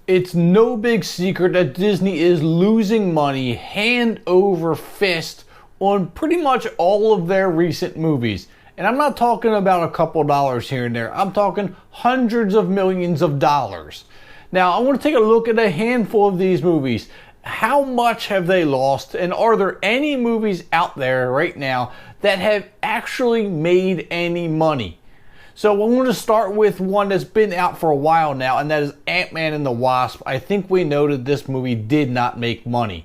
It's no big secret that Disney is losing money hand over fist on pretty much all of their recent movies. And I'm not talking about a couple dollars here and there. I'm talking hundreds of millions of dollars. Now, I want to take a look at a handful of these movies. How much have they lost? And are there any movies out there right now that have actually made any money? So I'm going to start with one that's been out for a while now, and that is Ant-Man and the Wasp. I think we know that this movie did not make money.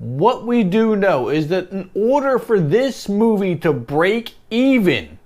What we do know is that in order for this movie to break even,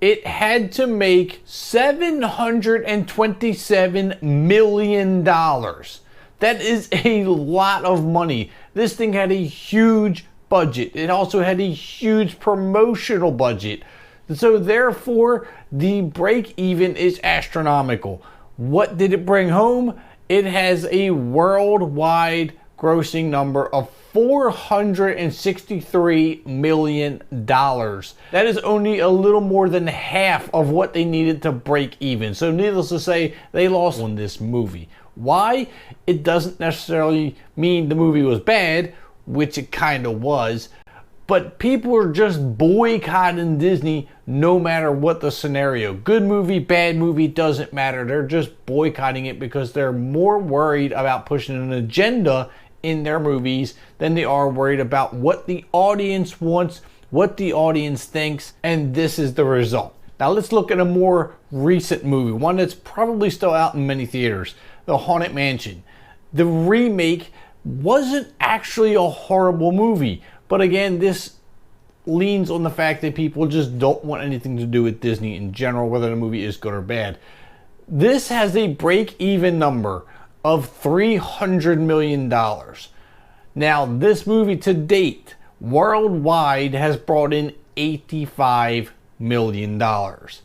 it had to make $727 million. That is a lot of money. This thing had a huge budget. It also had a huge promotional budget. So therefore, the break even is astronomical. What did it bring home? It has a worldwide grossing number of $463 million. That is only a little more than half of what they needed to break even. So needless to say, they lost on this movie. Why? It doesn't necessarily mean the movie was bad, which it kind of was, but people are just boycotting Disney no matter what the scenario. Good movie, bad movie, doesn't matter. They're just boycotting it because they're more worried about pushing an agenda in their movies than they are worried about what the audience wants, what the audience thinks, and this is the result. Now let's look at a more recent movie, one that's probably still out in many theaters, The Haunted Mansion. The remake wasn't actually a horrible movie, but again, this leans on the fact that people just don't want anything to do with Disney in general, whether the movie is good or bad. This has a break-even number of $300 million. Now, this movie to date, worldwide, has brought in $85 million. That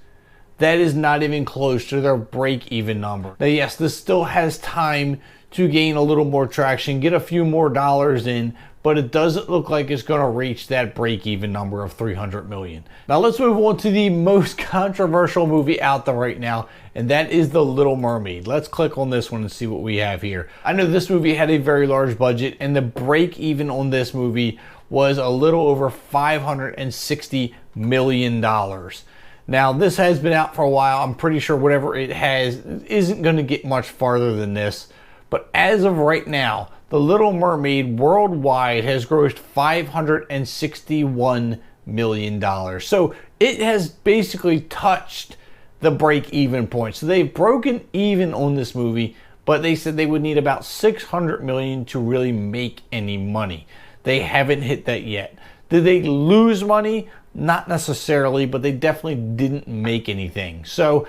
is not even close to their break-even number. Now, yes, this still has time to gain a little more traction, get a few more dollars in, but it doesn't look like it's going to reach that break-even number of $300 million. Now let's move on to the most controversial movie out there right now, and that is The Little Mermaid. Let's click on this one and see what we have here. I know this movie had a very large budget, and the break-even on this movie was a little over $560 million. Now this has been out for a while. I'm pretty sure whatever it has isn't going to get much farther than this. But as of right now, The Little Mermaid worldwide has grossed $561 million. So it has basically touched the break-even point. So they've broken even on this movie, but they said they would need about $600 million to really make any money. They haven't hit that yet. Did they lose money? Not necessarily, but they definitely didn't make anything. So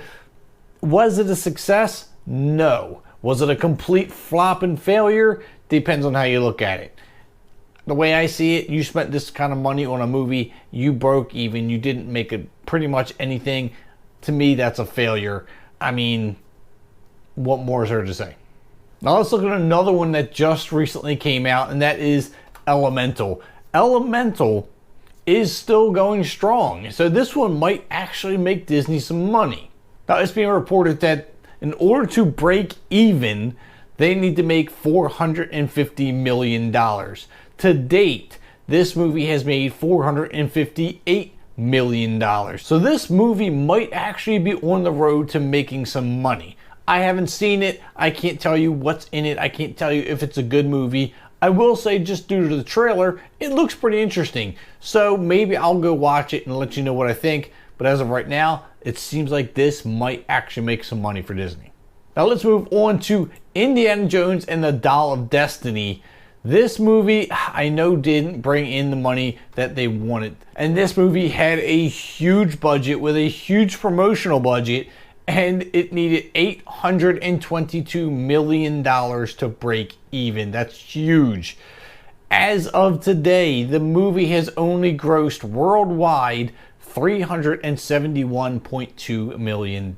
was it a success? No. Was it a complete flop and failure? Depends on how you look at it. The way I see it, you spent this kind of money on a movie, you broke even, you didn't make it pretty much anything. To me, that's a failure. I mean, what more is there to say? Now let's look at another one that just recently came out, and that is Elemental. Elemental is still going strong, so this one might actually make Disney some money. Now it's being reported that in order to break even, they need to make $450 million. To date, this movie has made $458 million. So this movie might actually be on the road to making some money. I haven't seen it. I can't tell you what's in it. I can't tell you if it's a good movie. I will say, just due to the trailer, it looks pretty interesting. So maybe I'll go watch it and let you know what I think. But as of right now, it seems like this might actually make some money for Disney. Now let's move on to Indiana Jones and the Doll of Destiny. This movie, I know, didn't bring in the money that they wanted. And this movie had a huge budget with a huge promotional budget, and it needed $822 million to break even. That's huge. As of today, the movie has only grossed worldwide $371.2 million.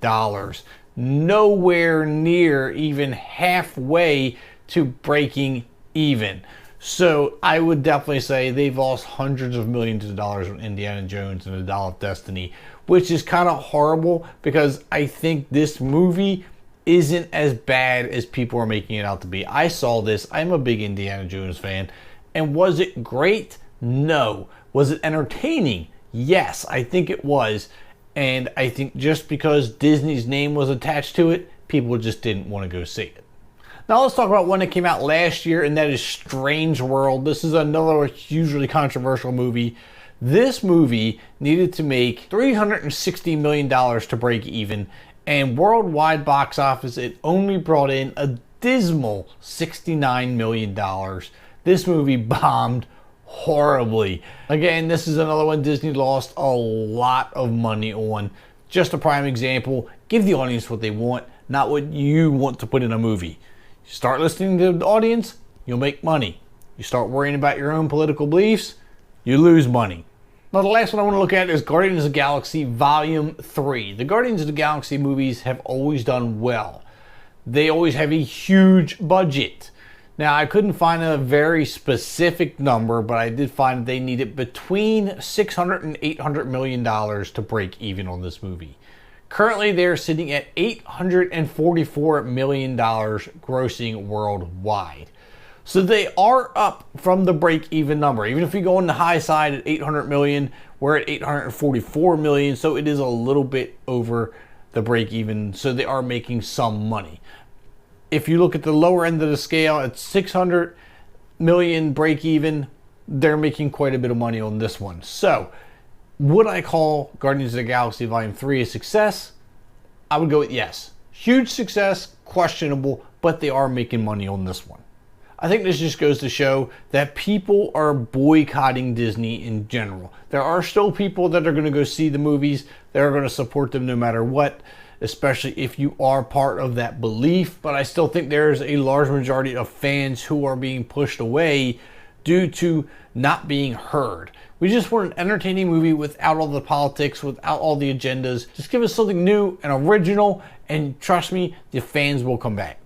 Nowhere near even halfway to breaking even. So I would definitely say they've lost hundreds of millions of dollars on Indiana Jones and the Doll of Destiny, which is kind of horrible because I think this movie isn't as bad as people are making it out to be. I saw this. I'm a big Indiana Jones fan. And was it great? No. Was it entertaining? Yes, I think it was. And I think just because Disney's name was attached to it, people just didn't want to go see it. Now let's talk about one that came out last year, and that is Strange World. This is another hugely controversial movie. This movie needed to make $360 million to break even, and worldwide box office, it only brought in a dismal $69 million. This movie bombed horribly. Again, this is another one Disney lost a lot of money on. Just a prime example, give the audience what they want, not what you want to put in a movie. You start listening to the audience, you'll make money. You start worrying about your own political beliefs, you lose money. Now the last one I want to look at is Guardians of the Galaxy Volume 3. The Guardians of the Galaxy movies have always done well. They always have a huge budget. Now I couldn't find a very specific number, but I did find they needed between $600 and $800 million to break even on this movie. Currently they're sitting at $844 million grossing worldwide. So they are up from the break-even number. Even if you go on the high side at 800 million, we're at 844 million, so it is a little bit over the break-even, so they are making some money. If you look at the lower end of the scale, at 600 million break-even, they're making quite a bit of money on this one. So, would I call Guardians of the Galaxy Volume 3 a success? I would go with yes. Huge success, questionable, but they are making money on this one. I think this just goes to show that people are boycotting Disney in general. There are still people that are going to go see the movies. They're going to support them no matter what, especially if you are part of that belief. But I still think there's a large majority of fans who are being pushed away due to not being heard. We just want an entertaining movie without all the politics, without all the agendas. Just give us something new and original, and trust me, the fans will come back.